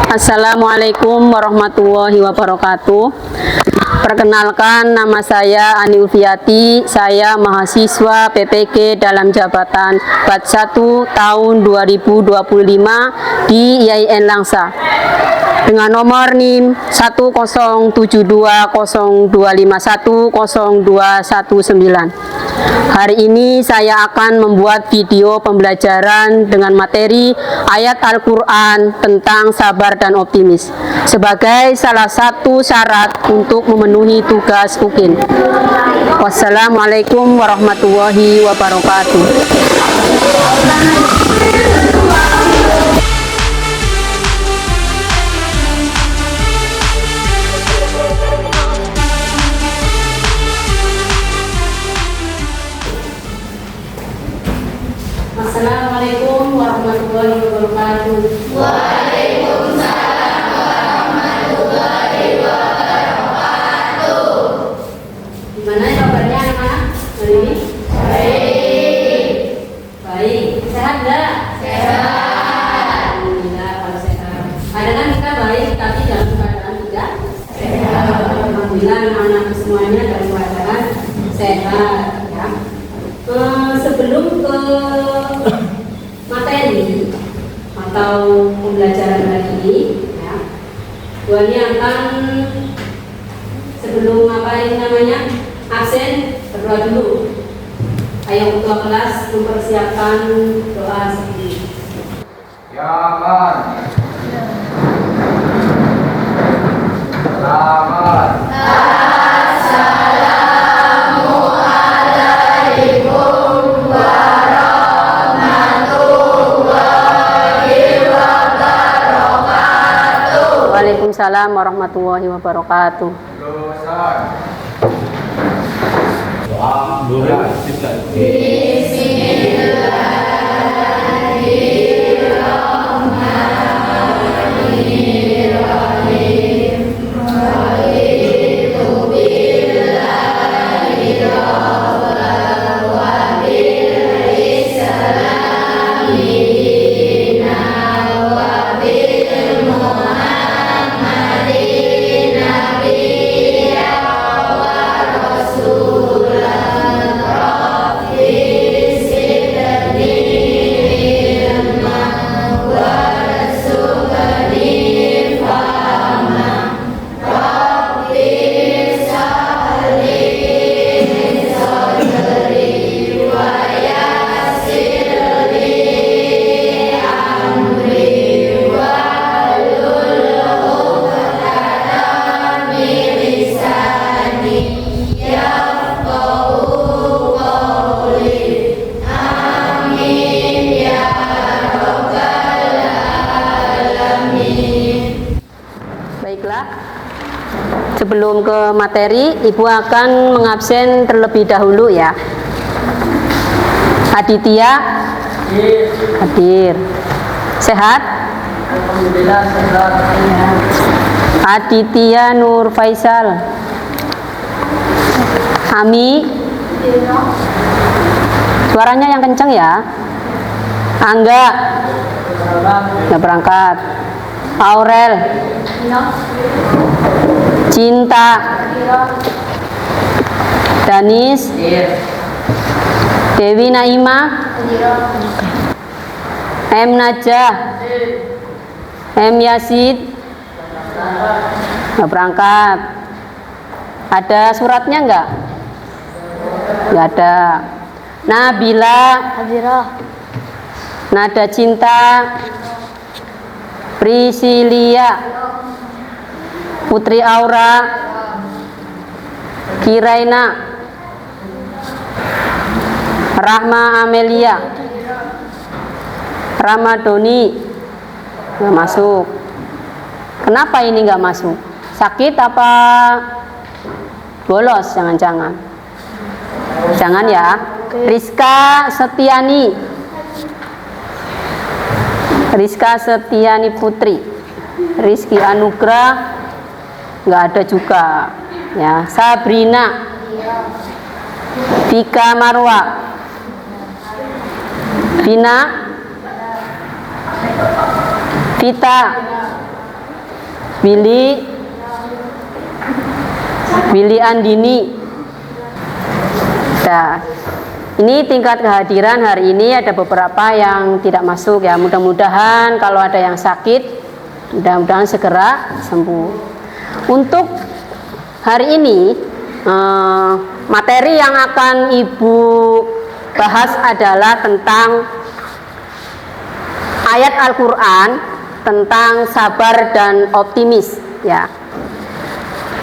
Assalamualaikum warahmatullahi wabarakatuh. Perkenalkan, nama saya Ani Ulfiati. Saya mahasiswa PPG dalam jabatan Bat 1 tahun 2025 di IAIN Langsa dengan nomor NIM 1072025102119. Hari ini saya akan membuat video pembelajaran dengan materi ayat Al-Quran tentang sabar dan optimis sebagai salah satu syarat untuk memenuhi tugas UKIN. Wassalamualaikum warahmatullahi wabarakatuh. Assalamualaikum warahmatullahi wabarakatuh. Waalaikumsalam warahmatullahi wabarakatuh. Gimana kabarnya anak-anak hari ini? Baik. Baik. Sehat nggak? Sehat. Alhamdulillah kalau sehat. Kadang-kadang kita baik, tapi dalam keadaan tidak Sehat. Alhamdulillah anak-anak semuanya dalam keadaan sehat. Ya. Sebelum ke materi atau pembelajaran hari ini, ya, Bu Ani akan sebelum absen berdoa dulu. Ayo ketua kelas mempersiapkan doa seperti ini. Ya Allah. Selamat. Assalamualaikum warahmatullahi wabarakatuh. Waalaikumsalam warahmatullahi wabarakatuh. Lulusan. Baiklah, sebelum ke materi, Ibu akan mengabsen terlebih dahulu ya. Aditya hadir. Sehat? Alhamdulillah sehat. Aditya Nur Faisal. Ami. Suaranya yang kencang ya. Angga. Nggak berangkat. Aurel. Cinta. Danis. Dewi Naima. M Najah. M Yasid. Nggak berangkat. Ada suratnya nggak? Nggak ada. Nabila. Nada Cinta. Priscilia. Putri Aura. Kiraina. Rahma Amelia. Ramadoni. Nggak masuk. Kenapa ini nggak masuk? Sakit apa bolos? Jangan-jangan. Jangan ya. Rizka Setiani. Rizka Setiani Putri. Rizky Anugrah nggak ada juga ya. Sabrina. Vika Marwa. Vina. Vita. Willy Andini. Nah, ini tingkat kehadiran hari ini ada beberapa yang tidak masuk ya. Mudah-mudahan kalau ada yang sakit, mudah-mudahan segera sembuh. Untuk hari ini materi yang akan Ibu bahas adalah tentang ayat Al-Quran tentang sabar dan optimis ya.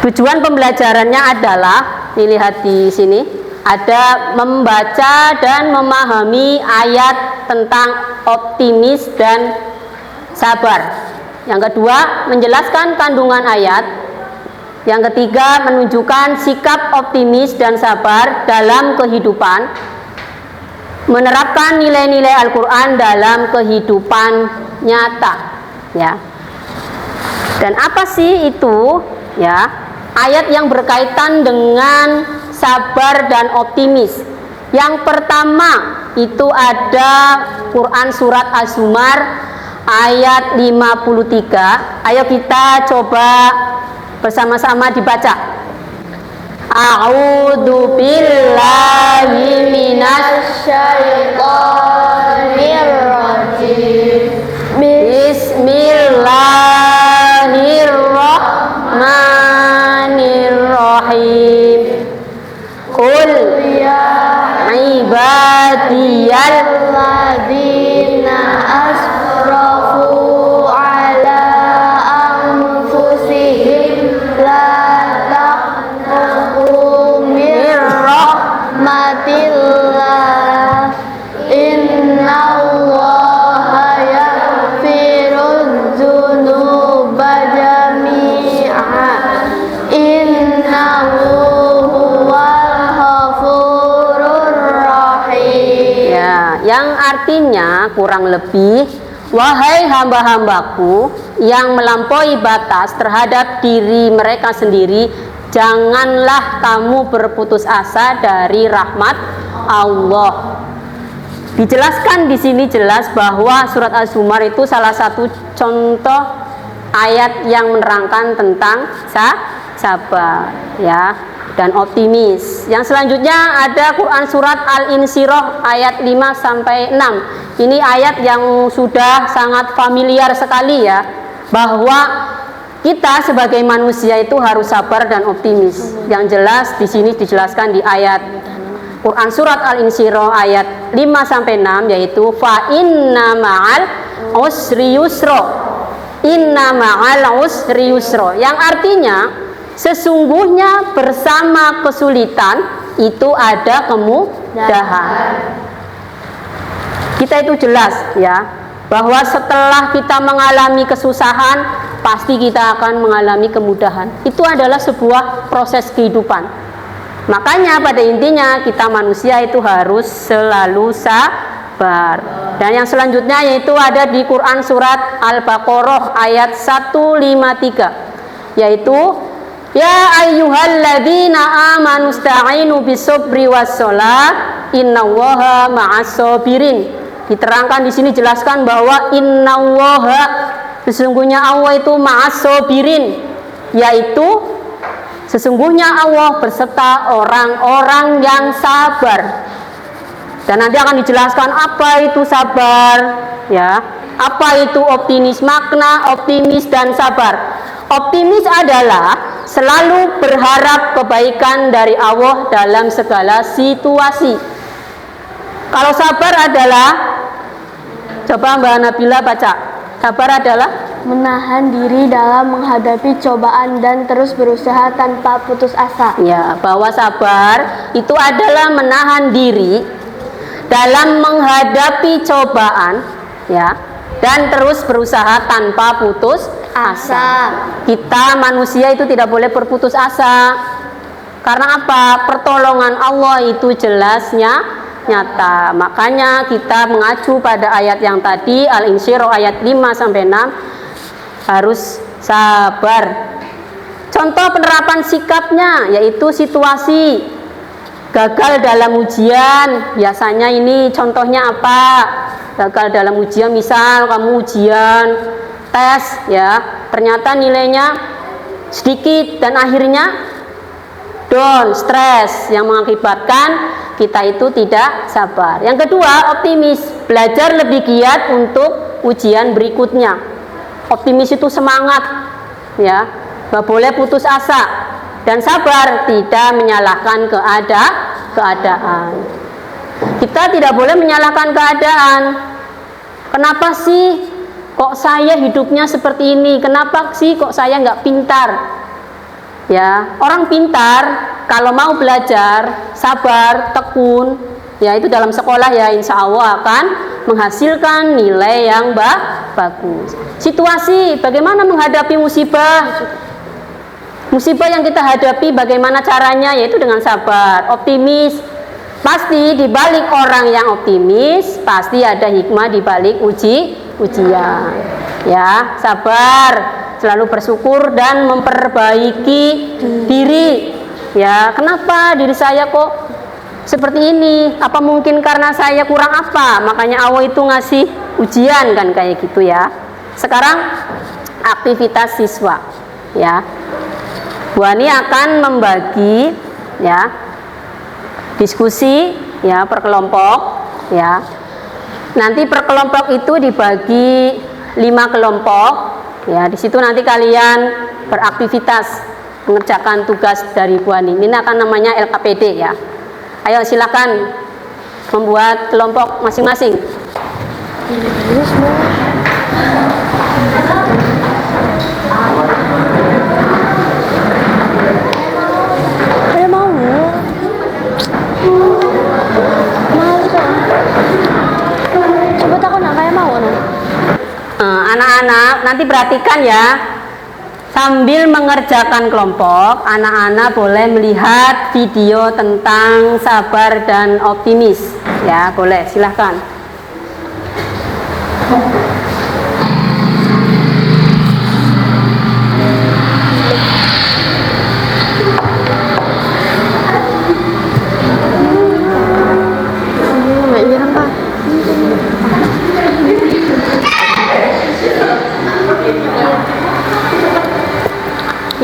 Tujuan pembelajarannya adalah, dilihat di sini, ada membaca dan memahami ayat tentang optimis dan sabar. Yang kedua, menjelaskan kandungan ayat. Yang ketiga, menunjukkan sikap optimis dan sabar dalam kehidupan. Menerapkan nilai-nilai Al-Quran dalam kehidupan nyata ya. Dan apa sih itu ya? Ayat yang berkaitan dengan sabar dan optimis. Yang pertama itu ada Quran surat Az-Zumar ayat 53. Ayo kita coba bersama-sama dibaca. A'udzu billahi minasy syaithanir rajim. Bismillahirrahmanirrahim. Qul ya ibadiyalladzina asrafu ala anfusihim la taqnatu min rahmatillah innallaha yaghfirudz dzunuba jami'a innahu huwal ghafurur rahim. Ya, yang artinya kurang lebih, wahai hamba-hambaku yang melampaui batas terhadap diri mereka sendiri, janganlah kamu berputus asa dari rahmat Allah. Dijelaskan di sini jelas bahwa surat Az-Zumar itu salah satu contoh ayat yang menerangkan tentang sabar ya dan optimis. Yang selanjutnya ada Quran surat Al-Insyirah ayat 5 sampai 6. Ini ayat yang sudah sangat familiar sekali ya, bahwa kita sebagai manusia itu harus sabar dan optimis. Yang jelas di sini dijelaskan di ayat Quran surat Al-Insyirah ayat 5 sampai 6, yaitu fa inna ma'al usri yusra. Inna ma'al usri yusra, yang artinya sesungguhnya bersama kesulitan itu ada kemudahan. Kita itu jelas ya, bahwa setelah kita mengalami kesusahan, pasti kita akan mengalami kemudahan. Itu adalah sebuah proses kehidupan. Makanya pada intinya kita manusia itu harus selalu sabar. Dan yang selanjutnya yaitu ada di Quran surat Al-Baqarah ayat 153, yaitu ya ayyuhalladzina amanu sta'inu bisabri wassalah innallaha ma'as-sabirin. Diterangkan di sini, jelaskan bahwa innallaha, sesungguhnya Allah itu ma'as-sabirin, yaitu sesungguhnya Allah berserta orang-orang yang sabar. Dan nanti akan dijelaskan apa itu sabar ya, apa itu optimis, makna optimis dan sabar. Optimis adalah selalu berharap kebaikan dari Allah dalam segala situasi. Kalau sabar adalah, coba Mbak Nabila baca. Sabar adalah menahan diri dalam menghadapi cobaan dan terus berusaha tanpa putus asa. Ya, bahwa sabar itu adalah menahan diri dalam menghadapi cobaan ya, dan terus berusaha tanpa putus asa. Kita manusia itu tidak boleh berputus asa. Karena apa? Pertolongan Allah itu jelasnya nyata. Makanya kita mengacu pada ayat yang tadi Al-Insyirah ayat 5 sampai 6, harus sabar. Contoh penerapan sikapnya yaitu situasi gagal dalam ujian. Biasanya ini contohnya apa? Gagal dalam ujian, misal kamu ujian tes ya, ternyata nilainya sedikit dan akhirnya down, stres yang mengakibatkan kita itu tidak sabar. Yang kedua, optimis, belajar lebih giat untuk ujian berikutnya. Optimis itu semangat, ya, nggak boleh putus asa, dan sabar tidak menyalahkan keadaan. Kita tidak boleh menyalahkan keadaan. Kenapa sih kok saya hidupnya seperti ini? Kenapa sih kok saya nggak pintar? Ya, orang pintar kalau mau belajar, sabar, tekun, ya itu dalam sekolah ya insya Allah akan menghasilkan nilai yang bagus. Situasi, bagaimana menghadapi musibah? Musibah yang kita hadapi bagaimana caranya? Yaitu dengan sabar, optimis. Pasti di balik orang yang optimis, pasti ada hikmah di balik ujian. Ya, sabar, selalu bersyukur dan memperbaiki diri. Ya, kenapa diri saya kok seperti ini? Apa mungkin karena saya kurang apa? Makanya Allah itu ngasih ujian kan kayak gitu ya. Sekarang aktivitas siswa, ya. Bu Ani akan membagi, ya, diskusi, ya, per kelompok, ya. Nanti per kelompok itu dibagi 5 kelompok, ya. Di situ nanti kalian beraktivitas mengerjakan tugas dari Bu Ani. Ini akan namanya LKPD ya. Ayo silakan membuat kelompok masing-masing. Saya mau. Coba takut nak kayak mau no. Anak-anak nanti perhatikan ya. Sambil mengerjakan kelompok, anak-anak boleh melihat video tentang sabar dan optimis. Ya, boleh, silahkan.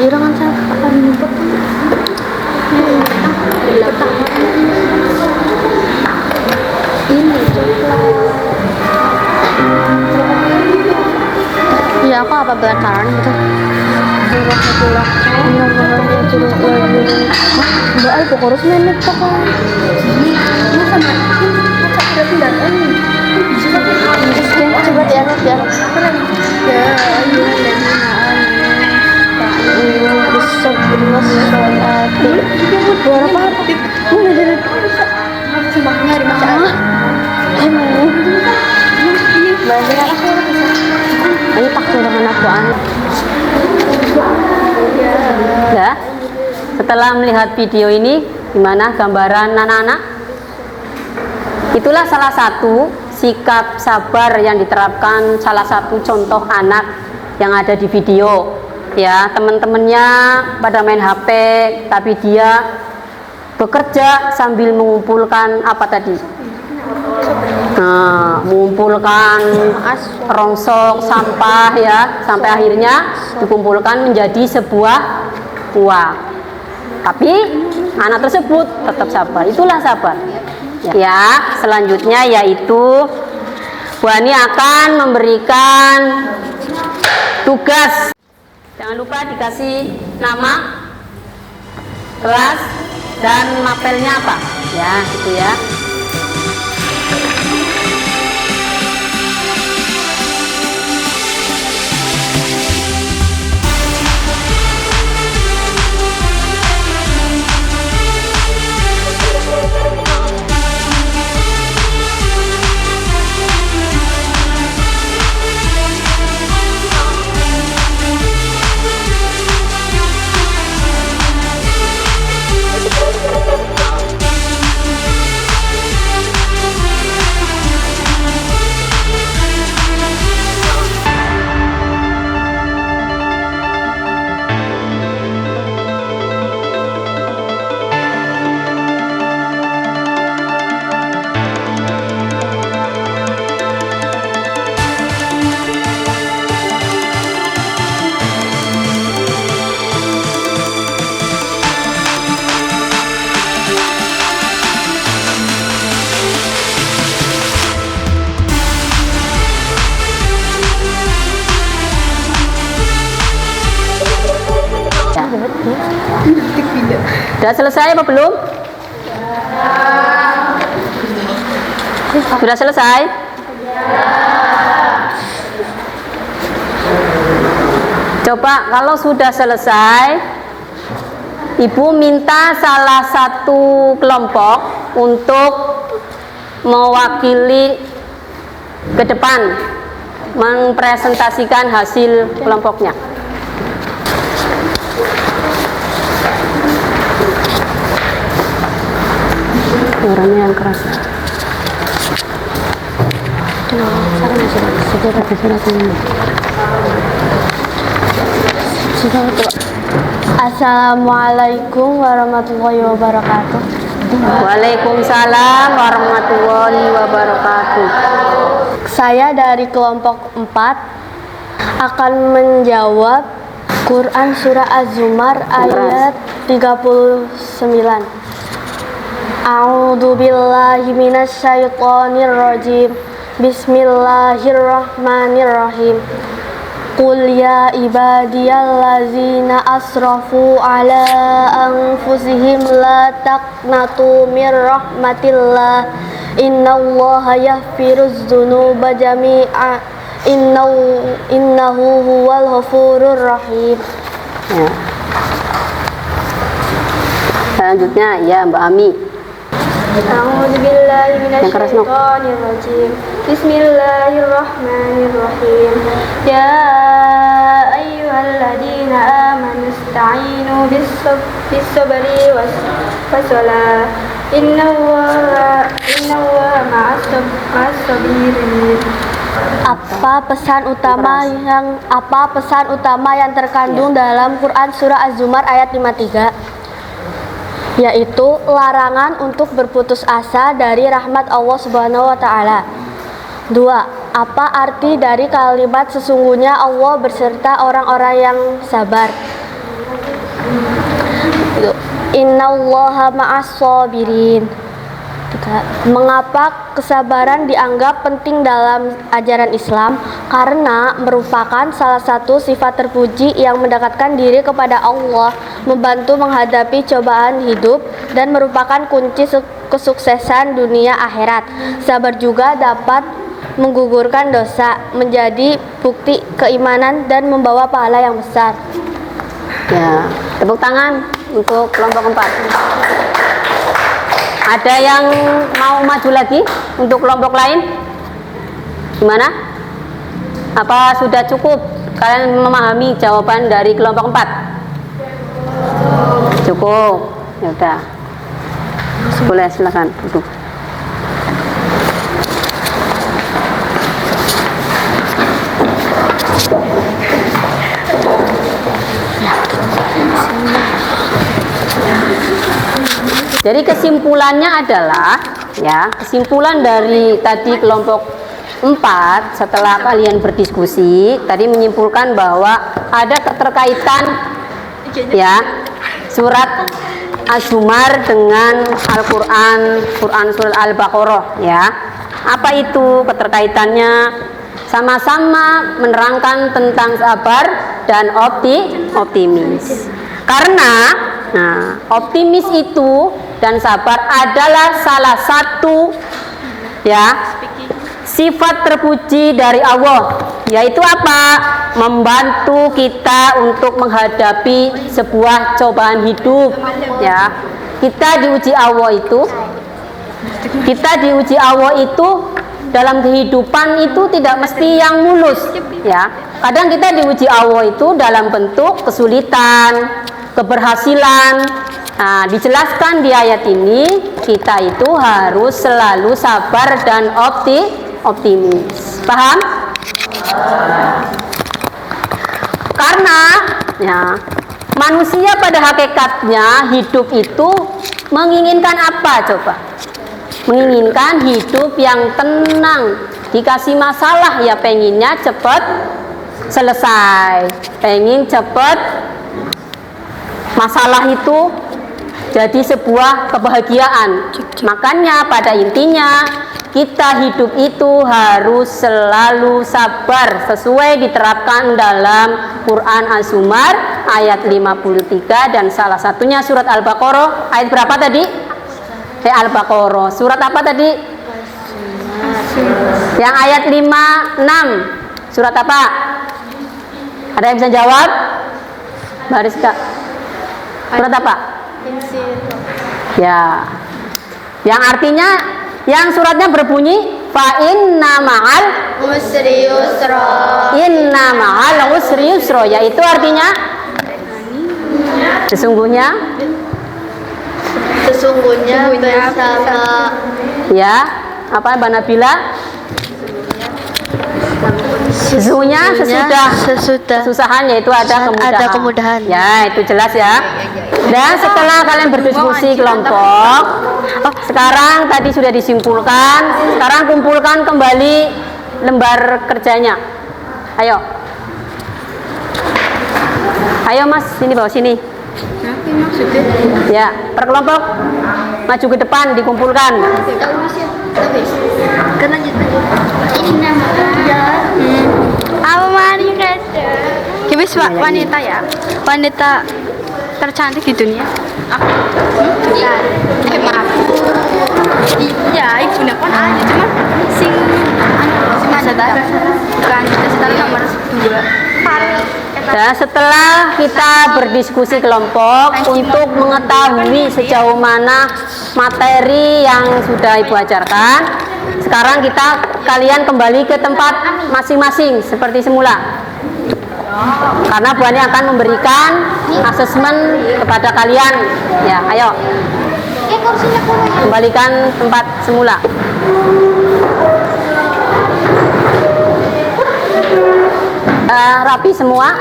Irangan saya akan nyebut ini ya aku apa belakangan gitu mbak aku harus menit pokoknya ini sama kacak berarti dan ini coba dianut ya ini pakai dengan akuan. Ya, setelah melihat video ini, gimana gambaran anak-anak? Itulah salah satu sikap sabar yang diterapkan salah satu contoh anak yang ada di video. Ya, teman-temannya pada main HP, tapi dia bekerja sambil mengumpulkan apa tadi? Nah, mengumpulkan rongsok sampah ya, sampai akhirnya dikumpulkan menjadi sebuah uang. Tapi anak tersebut tetap sabar. Itulah sabar. Ya, selanjutnya yaitu Bu Ani akan memberikan tugas. Jangan lupa dikasih nama, kelas, dan mapelnya apa. Ya, gitu ya. Sudah selesai apa belum? Sudah selesai? Coba kalau sudah selesai, Ibu minta salah satu kelompok untuk mewakili ke depan mempresentasikan hasil kelompoknya. Suaranya yang keras. Assalamualaikum warahmatullahi wabarakatuh. Waalaikumsalam warahmatullahi wabarakatuh. Saya dari kelompok 4 akan menjawab Quran Surah Az-Zumar ayat 39. A'udzu billahi minasyaitonir rajim. Bismillahirrahmanirrahim. Qul ya ibadiyallazina asrafu ala anfusihim la taqnatu mir rahmatillah. Innallaha yaghfiruz dzunuba jami'a. Innahu huwal ghafurur rahim. Ya. Selanjutnya ya Mbak Ami. A'udzu billahi Yang keras, Nok. minasyaitonir rajim. Bismillahirrahmanirrahim. Ya ayyuhalladzina amanu ista'inu bis-sabri was-salah. Innallaha ma'as-sabirin. Apa pesan utama yang terkandung dalam Quran Surah Az-Zumar ayat 53? Yaitu larangan untuk berputus asa dari rahmat Allah Subhanahu wa taala. 2. Apa arti dari kalimat sesungguhnya Allah berserta orang-orang yang sabar? Innallaha ma'as-sabirin. Mengapa kesabaran dianggap penting dalam ajaran Islam? Karena merupakan salah satu sifat terpuji yang mendekatkan diri kepada Allah, membantu menghadapi cobaan hidup, dan merupakan kunci kesuksesan dunia akhirat. Sabar juga dapat menggugurkan dosa, menjadi bukti keimanan, dan membawa pahala yang besar. Ya, tepuk tangan untuk kelompok 4. Ada yang mau maju lagi untuk kelompok lain? Gimana? Apa sudah cukup kalian memahami jawaban dari kelompok 4? Cukup. Ya udah. Boleh, silakan duduk. Jadi kesimpulannya adalah, ya, kesimpulan dari tadi kelompok 4 setelah kalian berdiskusi tadi menyimpulkan bahwa ada keterkaitan, ya, surat Az-Zumar dengan Al-Quran, Quran Surah Al-Baqarah, ya. Apa itu keterkaitannya? Sama-sama menerangkan tentang sabar dan optimis. Karena optimis itu dan sabar adalah salah satu, ya, sifat terpuji dari Allah, yaitu apa? Membantu kita untuk menghadapi sebuah cobaan hidup, ya. Kita diuji Allah itu dalam kehidupan itu tidak mesti yang mulus, ya. Kadang kita diuji Allah itu dalam bentuk kesulitan, keberhasilan. Nah, dijelaskan di ayat ini kita itu harus selalu sabar dan optimis. Paham? Karena, ya, manusia pada hakikatnya hidup itu menginginkan apa coba? Menginginkan hidup yang tenang. Dikasih masalah ya penginnya cepat selesai, pengen cepat masalah itu jadi sebuah kebahagiaan. Makanya pada intinya kita hidup itu harus selalu sabar sesuai diterapkan dalam Quran Az-Zumar ayat 53 dan salah satunya surat Al-Baqarah ayat berapa tadi? Al-Baqarah. Surat apa tadi? Yang ayat 56. Surat apa? Ada yang bisa jawab? Mbak Rizka. Surat apa? Ya. Yang artinya yang suratnya berbunyi fa inna ma'al Usri yusra. inna ma'al usri yusra, yaitu artinya sesungguhnya bersama ya, apa Mbak Nabila? Sesungguhnya sesudah kesusahan yaitu ada kemudahan. Ya, itu jelas ya. Dan setelah kalian berdiskusi kelompok, sekarang tadi sudah disimpulkan, sekarang kumpulkan kembali lembar kerjanya. Ayo. Ayo Mas, sini bawa sini. Ya, per kelompok maju ke depan dikumpulkan. Apa mari kata? Kibis wanita ya, wanita tercantik di dunia. Aku bukan. Maaf. Iya, ibunya kan ada cuma sing sadar. Bukan sadar nomor 2. Dan setelah kita berdiskusi kelompok untuk mengetahui sejauh mana materi yang sudah Ibu ajarkan, sekarang kalian kembali ke tempat masing-masing seperti semula. Karena Bu Ani akan memberikan asesmen kepada kalian. Ya, ayo. Kembalikan tempat semula. Rapi semua.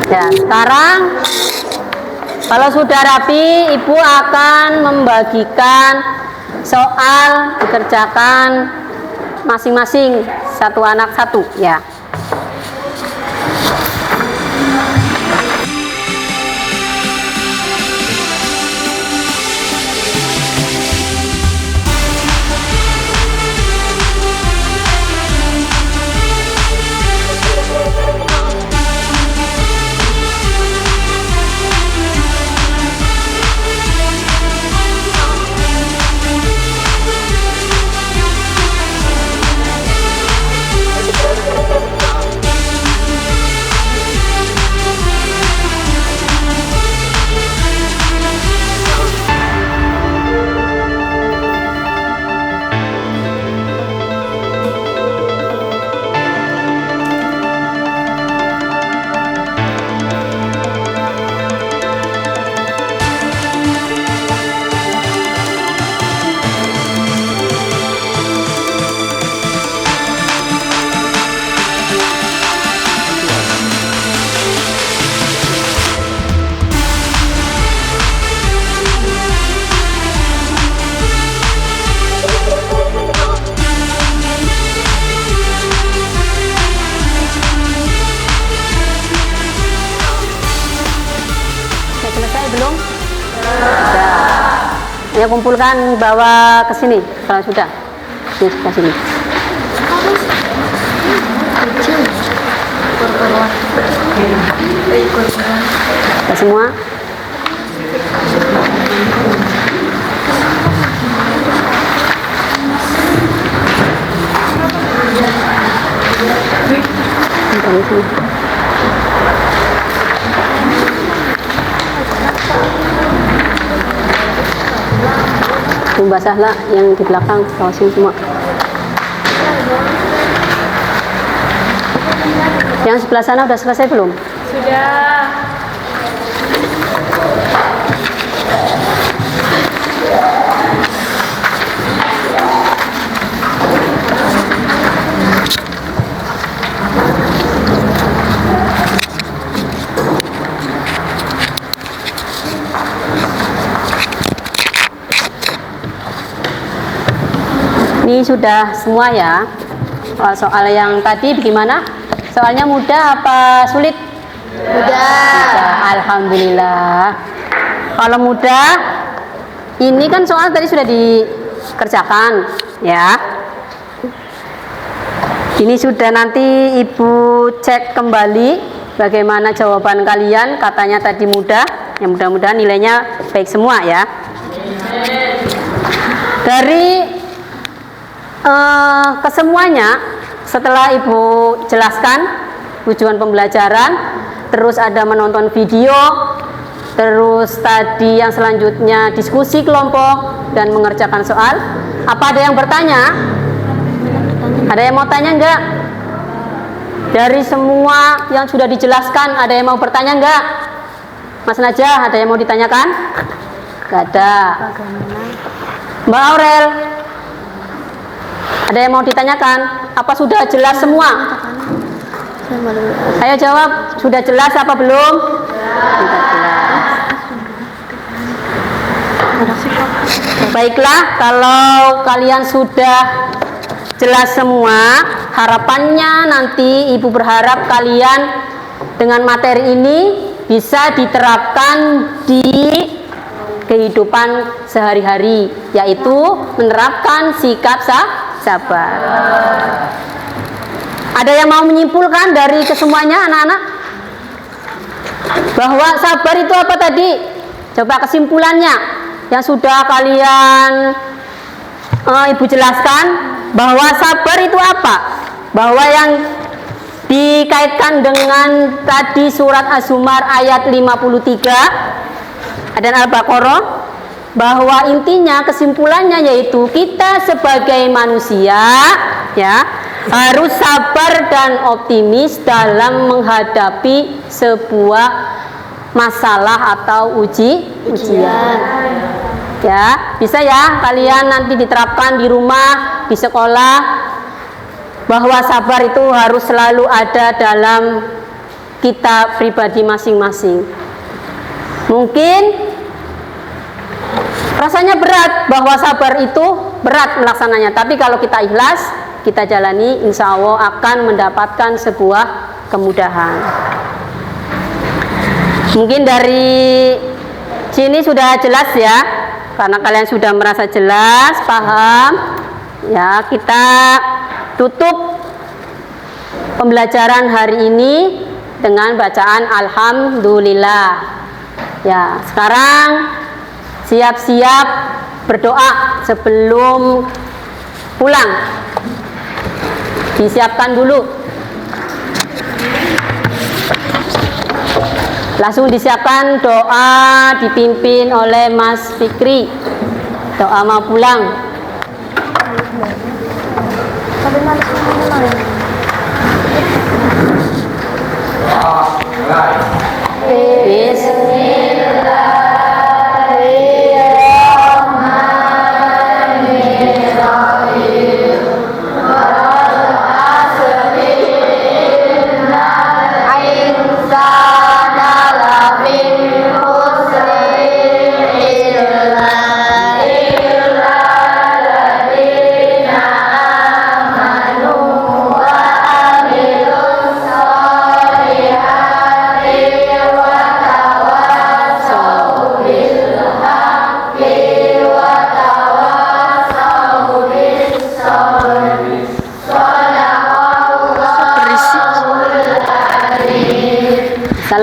Ya, sekarang kalau sudah rapi, Ibu akan membagikan soal dikerjakan masing-masing, satu anak satu ya. Ya, kumpulkan, bawa ke sini kalau sudah. Di sebelah sini. Sudah semua? Basahlah yang di belakang, kawasin semua. Yang sebelah sana udah selesai belum? Sudah. Ini sudah semua ya. Soal yang tadi bagaimana? Soalnya mudah apa sulit? Mudah. Alhamdulillah. Kalau mudah, ini kan soal tadi sudah dikerjakan ya. Ini sudah nanti Ibu cek kembali bagaimana jawaban kalian. Katanya tadi mudah, ya mudah-mudahan nilainya baik semua ya. Dari kesemuanya, setelah Ibu jelaskan tujuan pembelajaran, terus ada menonton video, terus tadi yang selanjutnya diskusi kelompok dan mengerjakan soal. Apa ada yang bertanya? Ada yang mau tanya enggak? Dari semua yang sudah dijelaskan, ada yang mau bertanya enggak? Mas Najah, ada yang mau ditanyakan? Enggak ada. Mbak Aurel, ada yang mau ditanyakan? Apa sudah jelas semua? Ayo jawab, sudah jelas apa belum? Sudah jelas. Baiklah, kalau kalian sudah jelas semua, harapannya nanti Ibu berharap kalian dengan materi ini bisa diterapkan di kehidupan sehari-hari, yaitu menerapkan sikap sabar. Ada yang mau menyimpulkan dari kesemuanya anak-anak? Bahwa sabar itu apa tadi? Coba kesimpulannya yang sudah kalian Ibu jelaskan, bahwa sabar itu apa? Bahwa yang dikaitkan dengan tadi surat Az-Zumar ayat 53 dan Al-Baqarah, bahwa intinya kesimpulannya yaitu kita sebagai manusia ya harus sabar dan optimis dalam menghadapi sebuah masalah atau ujian. Ya, bisa ya kalian nanti diterapkan di rumah, di sekolah, bahwa sabar itu harus selalu ada dalam kita pribadi masing-masing. Mungkin rasanya berat, bahwa sabar itu berat melaksananya, tapi kalau kita ikhlas, kita jalani, insya Allah akan mendapatkan sebuah kemudahan. Mungkin dari sini sudah jelas ya, karena kalian sudah merasa jelas, paham ya. Kita tutup pembelajaran hari ini dengan bacaan Alhamdulillah ya. Sekarang siap-siap berdoa sebelum pulang, disiapkan dulu, langsung disiapkan doa dipimpin oleh Mas Fikri, doa mau pulang.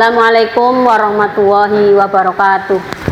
Assalamualaikum warahmatullahi wabarakatuh.